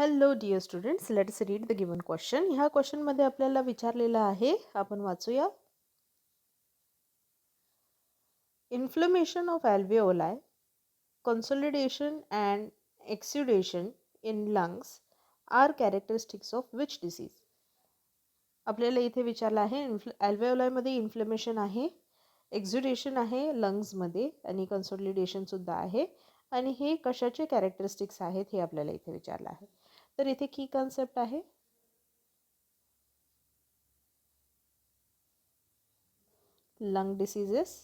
Hello dear students, let's read the given question. ह्या क्वेश्चनमध्ये आपल्याला विचारलेलं आहे, आपण वाचूया. Inflammation of alveoli, consolidation and exudation in lungs are characteristics of which disease? आपल्याला इथे विचारलं आहे अल्व्हेओलायमध्ये इन्फ्लेमेशन आहे, एक्झुडेशन आहे लंग्समध्ये आणि कन्सोलिडेशन सुद्धा आहे. आणि हे कशाचे कॅरेक्टरिस्टिक्स आहेत हे आपल्याला इथे विचारलं आहे. तर इथे की कन्सेप्ट आहे लंग डिसीजेस.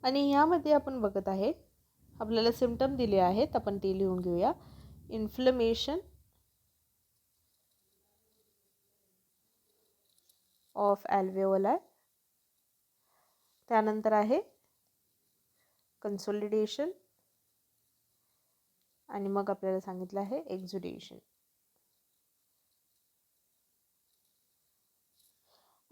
आणि यामध्ये आपण बघत आहे आपल्याला सिम्पटम दिले आहेत, आपण ते लिहून घेऊया. इन्फ्लेमेशन ऑफ अल्व्हेओलाई, त्यानंतर आहे कन्सोलिडेशन आणि मग आपल्याला सांगितलं आहे एक्झुडेशन.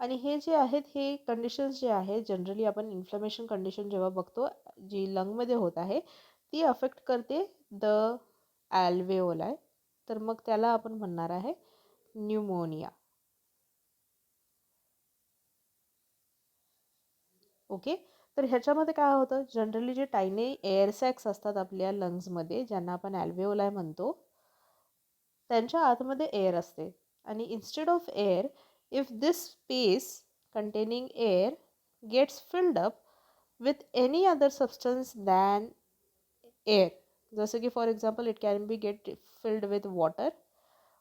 आणि हे जे आहेत हे कंडिशन्स जे आहेत जनरली आपण इन्फ्लेमेशन कंडिशन जेव्हा बघतो जी लंगमध्ये होत आहे ती अफेक्ट करते द अल्व्हेओलाई, तर मग त्याला आपण म्हणणार आहे न्यूमोनिया. ओके, तर ह्याच्यामध्ये काय होतं, जनरली जे टायनी एअर सॅक्स असतात आपल्या लंग्समध्ये ज्यांना आपण अल्व्हेओलाई म्हणतो, त्यांच्या आतमध्ये एअर असते. आणि instead of air, if this space containing air gets filled up with any other substance than air, जसं की for example it can be get filled with water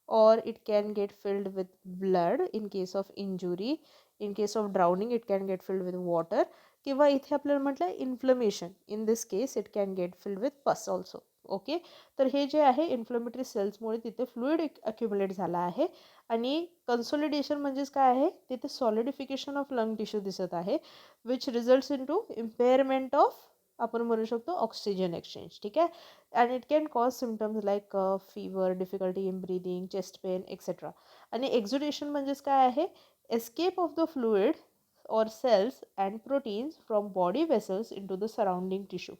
or it can get filled with blood in case of injury, in case of drowning it can get filled with water, किंवा इथे आपल्याला म्हटलं inflammation, in this case it can get filled with पस also. Okay, तर हे जे आहे inflammatory सेल्समुळे तिथे फ्लुइड अक्युमुलेट झाला आहे. आणि कन्सोलिडेशन म्हणजेच काय आहे, तिथे सॉलिडिफिकेशन ऑफ लंग टिश्यू दिसत आहे, which results in to impairment of, आपण म्हणू शकतो ऑक्सिजन एक्सचेंज. ठीक आहे, and it can cause symptoms like fever, difficulty in breathing, chest pain, etc. आणि exudation म्हणजेच काय आहे, escape of the fluid or cells and proteins from body vessels into the surrounding tissue.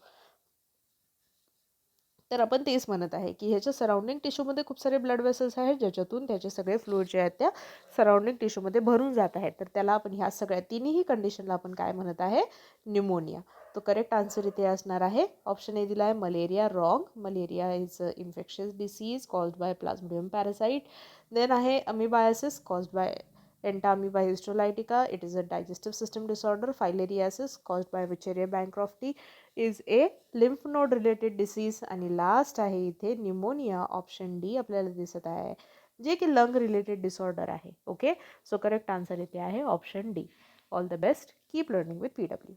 तर आपण तेच म्हणत आहे की ह्याच्या सराउंडिंग टिश्यूमध्ये खूप सारे ब्लड वेसल्स आहेत ज्याच्यातून त्याचे सगळे फ्लुइड जे आहेत त्या सराउंडिंग टिश्यूमध्ये भरून जात आहेत. तर त्याला आपण ह्या सगळ्या तिन्ही कंडिशनला आपण काय म्हणत आहे, न्यूमोनिया. तो करेक्ट आन्सर इथे असणार आहे ऑप्शन ए दिला आहे malaria. Wrong. Malaria is a infectious disease caused by plasmodium parasite. Then आहे amoebiasis caused by Entamoeba histolytica. It is a digestive system disorder. Filariasis caused by Wucheria bancrofti is a lymph node related disease. आणि last आहे इथे pneumonia, option D आपल्याला दिसत आहे, जे की lung related disorder आहे. ओके, सो करेक्ट आन्सर इथे आहे option D. All the best. Keep learning with PW.